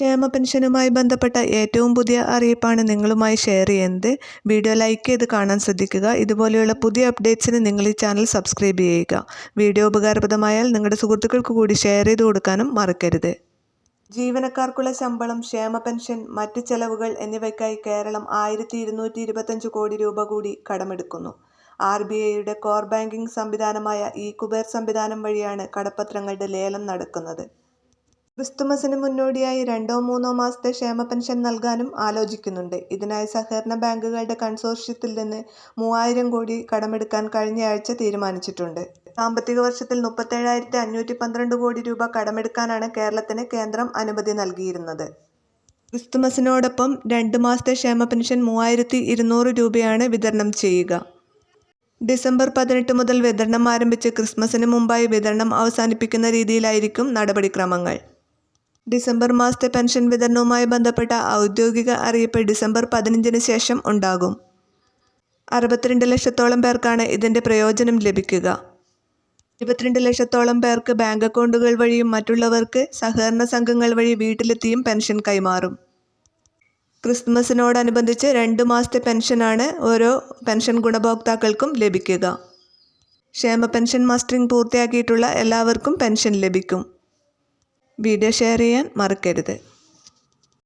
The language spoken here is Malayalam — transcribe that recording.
ക്ഷേമ പെൻഷനുമായി ബന്ധപ്പെട്ട ഏറ്റവും പുതിയ അറിയിപ്പാണ് നിങ്ങളുമായി ഷെയർ ചെയ്യുന്നത്. വീഡിയോ ലൈക്ക് ചെയ്ത് കാണാൻ ശ്രദ്ധിക്കുക. ഇതുപോലെയുള്ള പുതിയ അപ്ഡേറ്റ്സിന് നിങ്ങൾ ഈ ചാനൽ സബ്സ്ക്രൈബ് ചെയ്യുക. വീഡിയോ ഉപകാരപ്രദമായാൽ നിങ്ങളുടെ സുഹൃത്തുക്കൾക്ക് കൂടി ഷെയർ ചെയ്ത് കൊടുക്കാനും മറക്കരുത്. ജീവനക്കാർക്കുള്ള ശമ്പളം, ക്ഷേമ പെൻഷൻ, മറ്റ് ചെലവുകൾ എന്നിവയ്ക്കായി കേരളം 1225 കോടി രൂപ കൂടി കടമെടുക്കുന്നു. RBIയുടെ കോർ ബാങ്കിംഗ് സംവിധാനമായ ഇ-കുബേർ സംവിധാനം വഴിയാണ് കടപ്പത്രങ്ങളുടെ ലേലം നടക്കുന്നത്. ക്രിസ്തുമസിന് മുന്നോടിയായി 2-3 മാസത്തെ ക്ഷേമ പെൻഷൻ നൽകാനും ആലോചിക്കുന്നുണ്ട്. ഇതിനായി സഹകരണ ബാങ്കുകളുടെ കൺസോർഷ്യത്തിൽ നിന്ന് 3000 കോടി കടമെടുക്കാൻ കഴിഞ്ഞയാഴ്ച തീരുമാനിച്ചിട്ടുണ്ട്. സാമ്പത്തിക വർഷത്തിൽ 37,512 കോടി രൂപ കടമെടുക്കാനാണ് കേരളത്തിന് കേന്ദ്രം അനുമതി നൽകിയിരുന്നത്. ക്രിസ്തുമസിനോടൊപ്പം 2 മാസത്തെ ക്ഷേമ പെൻഷൻ 3200 രൂപയാണ് വിതരണം ചെയ്യുക. ഡിസംബർ 18 മുതൽ വിതരണം ആരംഭിച്ച് ക്രിസ്മസിന് മുമ്പായി വിതരണം അവസാനിപ്പിക്കുന്ന രീതിയിലായിരിക്കും നടപടിക്രമങ്ങൾ. ഡിസംബർ മാസത്തെ പെൻഷൻ വിതരണവുമായി ബന്ധപ്പെട്ട ഔദ്യോഗിക അറിയിപ്പ് ഡിസംബർ 15-ന് ശേഷം ഉണ്ടാകും. 62 ലക്ഷത്തോളം പേർക്കാണ് ഇതിൻ്റെ പ്രയോജനം ലഭിക്കുക. 22 ലക്ഷത്തോളം പേർക്ക് ബാങ്ക് അക്കൗണ്ടുകൾ വഴിയും മറ്റുള്ളവർക്ക് സഹകരണ സംഘങ്ങൾ വഴി വീട്ടിലെത്തിയും പെൻഷൻ കൈമാറും. ക്രിസ്മസിനോടനുബന്ധിച്ച് 2 മാസത്തെ പെൻഷനാണ് ഓരോ പെൻഷൻ ഗുണഭോക്താക്കൾക്കും ലഭിക്കുക. ക്ഷേമ പെൻഷൻ മസ്റ്ററിംഗ് പൂർത്തിയാക്കിയിട്ടുള്ള എല്ലാവർക്കും പെൻഷൻ ലഭിക്കും. വീഡിയോ ഷെയർ ചെയ്യാൻ മറക്കരുത്.